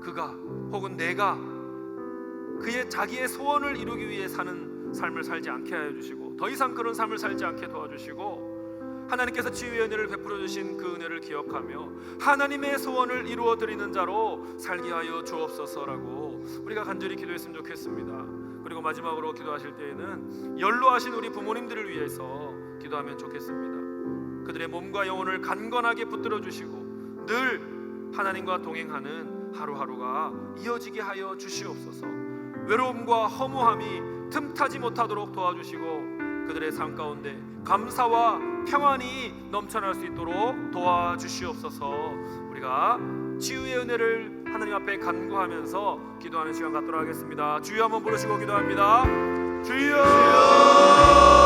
그가 혹은 내가 그의 자기의 소원을 이루기 위해 사는 삶을 살지 않게 하여 주시고 더 이상 그런 삶을 살지 않게 도와주시고 하나님께서 치유의 은혜를 베풀어 주신 그 은혜를 기억하며 하나님의 소원을 이루어 드리는 자로 살게 하여 주옵소서라고 우리가 간절히 기도했으면 좋겠습니다. 그리고 마지막으로 기도하실 때에는 연로하신 우리 부모님들을 위해서 기도하면 좋겠습니다. 그들의 몸과 영혼을 간건하게 붙들어 주시고 늘 하나님과 동행하는 하루하루가 이어지게 하여 주시옵소서. 외로움과 허무함이 틈타지 못하도록 도와주시고 그들의 삶 가운데 감사와 평안이 넘쳐날 수 있도록 도와주시옵소서. 우리가 치유의 은혜를 하나님 앞에 간구하면서 기도하는 시간 갖도록 하겠습니다. 주여 한번 부르시고 기도합니다. 주여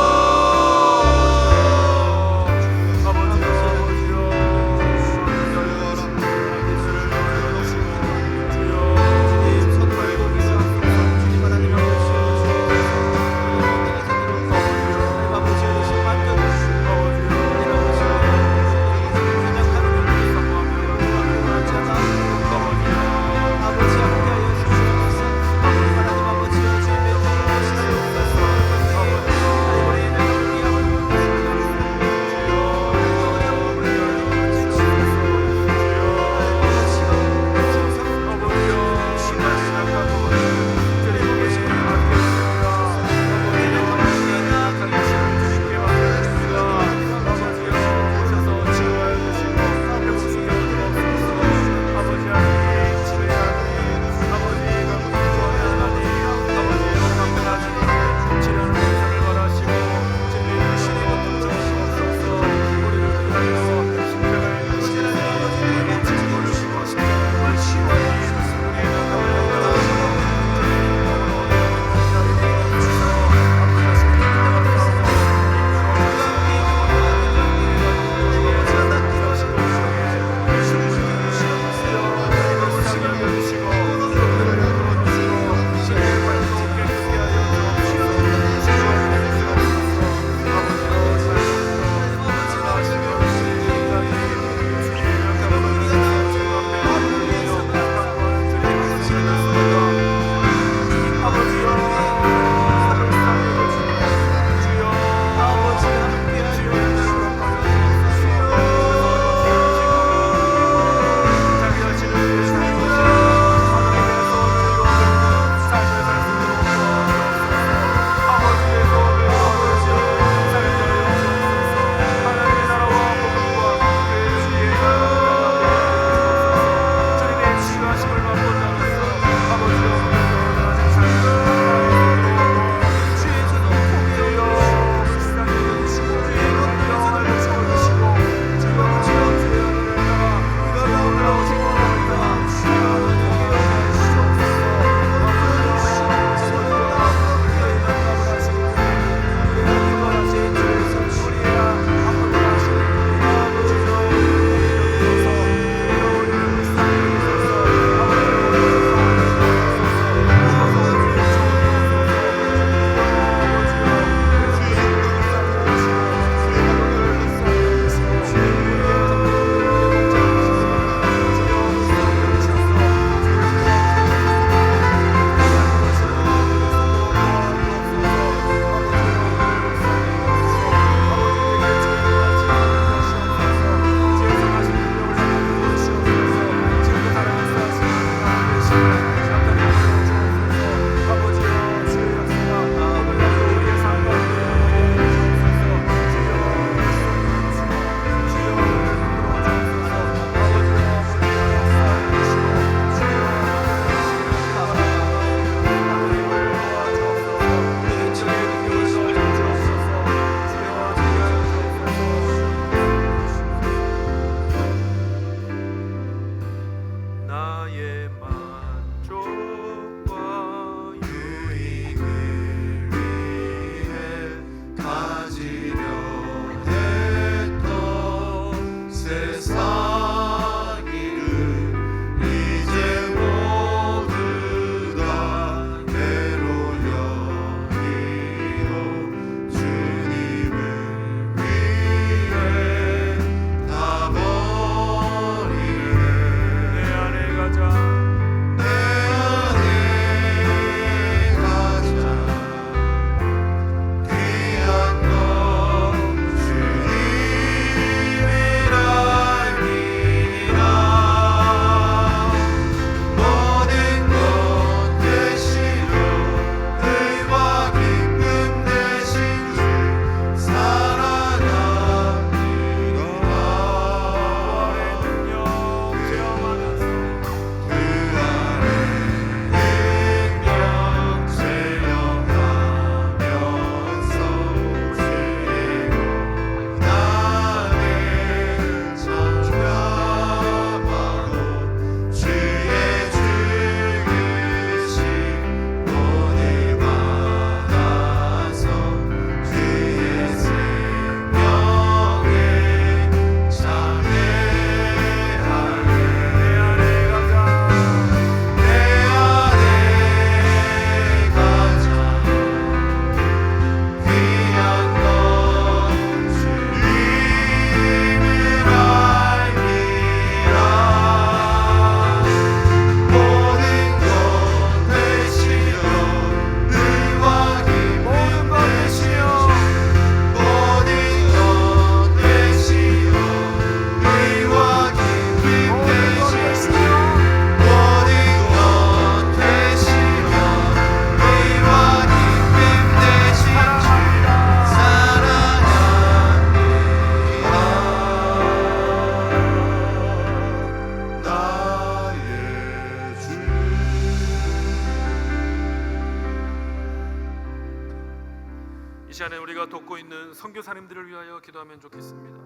이 시간에 우리가 돕고 있는 선교사님들을 위하여 기도하면 좋겠습니다.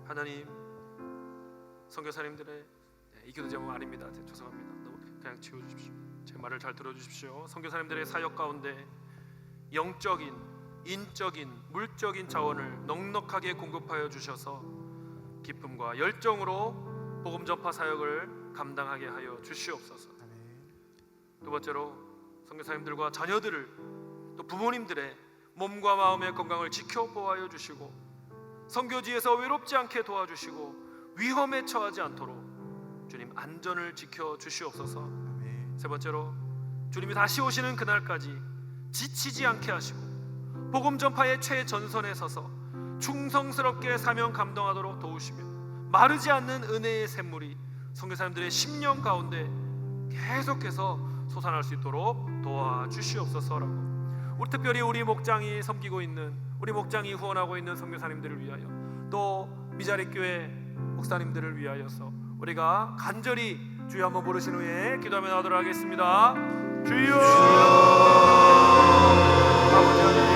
하나님, 선교사님들의 이 기도 제목 아닙니다. 죄송합니다. 그냥 지워주십시오. 제 말을 잘 들어주십시오. 선교사님들의 사역 가운데 영적인, 인적인, 물적인 자원을 넉넉하게 공급하여 주셔서 기쁨과 열정으로 복음 전파 사역을 감당하게 하여 주시옵소서. 두 번째로 선교사님들과 자녀들을, 또 부모님들의 몸과 마음의 건강을 지켜 보호하여 주시고 선교지에서 외롭지 않게 도와주시고 위험에 처하지 않도록 주님 안전을 지켜 주시옵소서. 세 번째로 주님이 다시 오시는 그날까지 지치지 않게 하시고 복음 전파의 최전선에 서서 충성스럽게 사명 감당하도록 도우시며 마르지 않는 은혜의 샘물이 선교사님들의 심령 가운데 계속해서 솟아날 수 있도록 도와주시옵소서라고, 우리 특별히 우리 목장이 섬기고 있는, 우리 목장이 후원하고 있는 선교사님들을 위하여, 또 미자리 교회 목사님들을 위하여서 우리가 간절히 주여 한번 부르신 후에 기도하며 나오도록 하겠습니다. 주여, 아버지 하나님,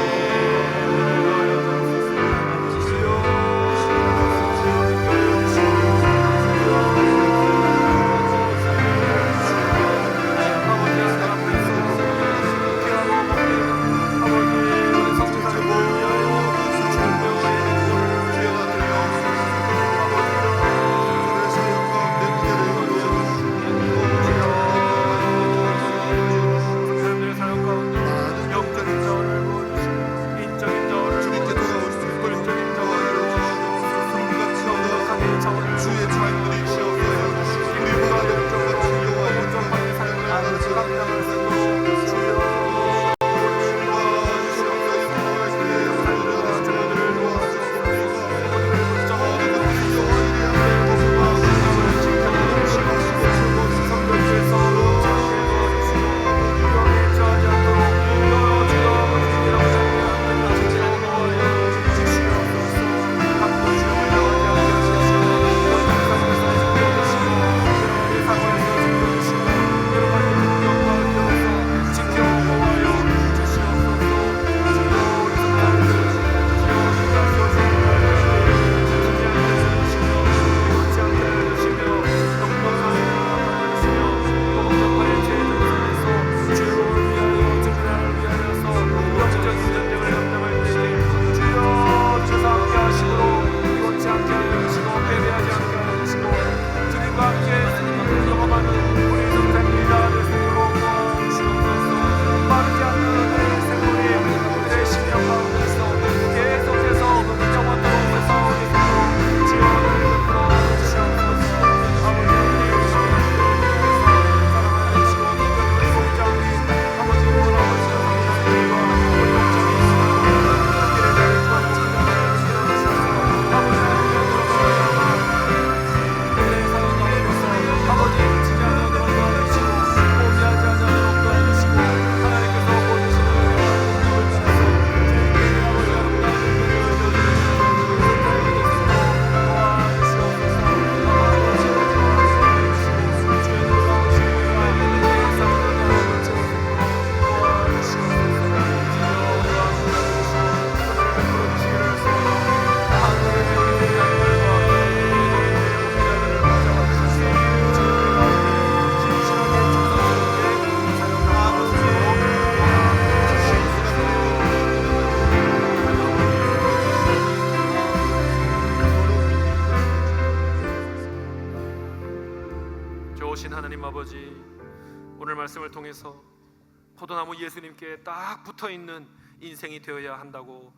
하나님 아버지, 오늘 말씀을 통해서 포도나무 예수님께 딱 붙어있는 인생이 되어야 한다고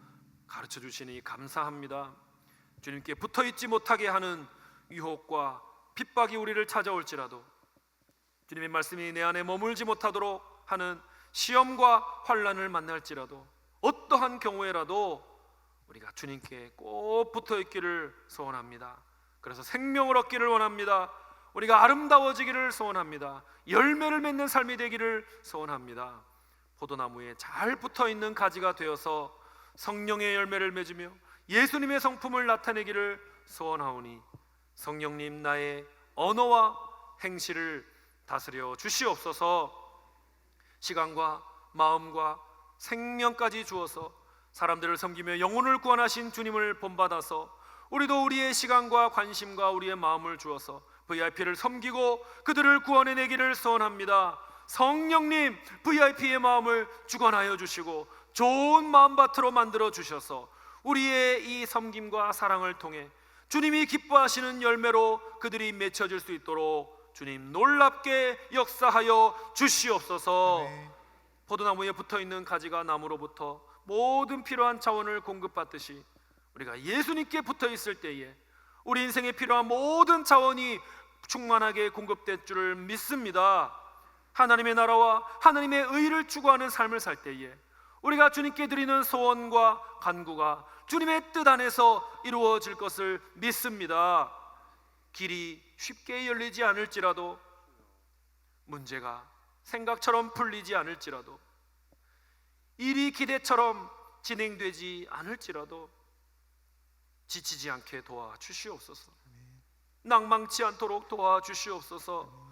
가르쳐 주시니 감사합니다. 주님께 붙어있지 못하게 하는 유혹과 핍박이 우리를 찾아올지라도, 주님의 말씀이 내 안에 머물지 못하도록 하는 시험과 환난을 만날지라도, 어떠한 경우에라도 우리가 주님께 꼭 붙어있기를 소원합니다. 그래서 생명을 얻기를 원합니다. 우리가 아름다워지기를 소원합니다. 열매를 맺는 삶이 되기를 소원합니다. 포도나무에 잘 붙어있는 가지가 되어서 성령의 열매를 맺으며 예수님의 성품을 나타내기를 소원하오니, 성령님 나의 언어와 행실을 다스려 주시옵소서. 시간과 마음과 생명까지 주어서 사람들을 섬기며 영혼을 구원하신 주님을 본받아서 우리도 우리의 시간과 관심과 우리의 마음을 주어서 VIP를 섬기고 그들을 구원해내기를 소원합니다. 성령님, VIP의 마음을 주관하여 주시고 좋은 마음밭으로 만들어 주셔서 우리의 이 섬김과 사랑을 통해 주님이 기뻐하시는 열매로 그들이 맺혀질 수 있도록 주님 놀랍게 역사하여 주시옵소서. 아멘. 포도나무에 붙어있는 가지가 나무로부터 모든 필요한 자원을 공급받듯이 우리가 예수님께 붙어있을 때에 우리 인생에 필요한 모든 자원이 충만하게 공급될 줄을 믿습니다. 하나님의 나라와 하나님의 의를 추구하는 삶을 살 때에 우리가 주님께 드리는 소원과 간구가 주님의 뜻 안에서 이루어질 것을 믿습니다. 길이 쉽게 열리지 않을지라도, 문제가 생각처럼 풀리지 않을지라도, 일이 기대처럼 진행되지 않을지라도 지치지 않게 도와주시옵소서. 낭망치 않도록 도와주시옵소서.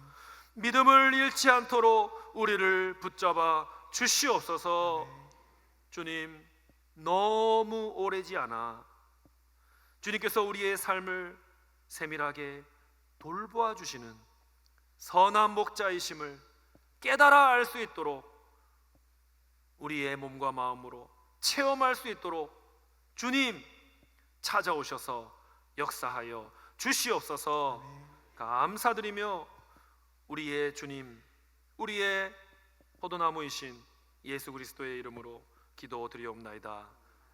믿음을 잃지 않도록 우리를 붙잡아 주시옵소서. 주님, 너무 오래지 않아 주님께서 우리의 삶을 세밀하게 돌보아 주시는 선한 목자이심을 깨달아 알 수 있도록 우리의 몸과 마음으로 체험할 수 있도록 주님 찾아오셔서 역사하여 주시옵소서. 감사드리며 우리의 주님, 우리의 포도나무이신 예수 그리스도의 이름으로 기도드리옵나이다.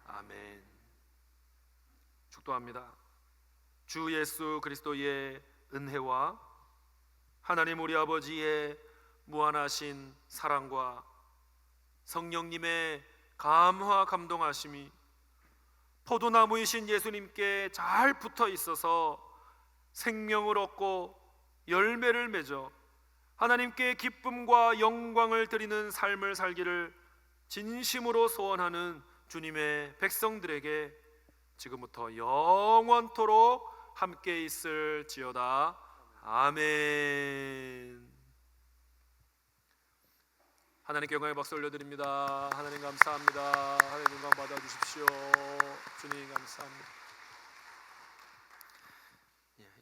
아멘. 축도합니다. 주 예수 그리스도의 은혜와 하나님 우리 아버지의 무한하신 사랑과 성령님의 감화 감동하심이 포도나무이신 예수님께 잘 붙어 있어서 생명을 얻고 열매를 맺어 하나님께 기쁨과 영광을 드리는 삶을 살기를 진심으로 소원하는 주님의 백성들에게 지금부터 영원토록 함께 있을지어다. 아멘. 하나님께 영광의 박수 올려드립니다. 하나님 감사합니다. 하나님 영광 받아주십시오. 주님 감사합니다.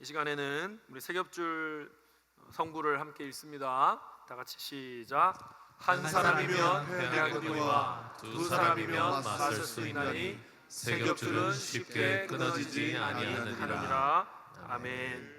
이 시간에는 우리 세겹줄 성구를 함께 읽습니다. 다 같이 시작. 한 사람이면 회개하거니와 두 사람이면 맞설 수 있나니 세겹줄은 쉽게 끊어지지 아니하느니라. 아멘.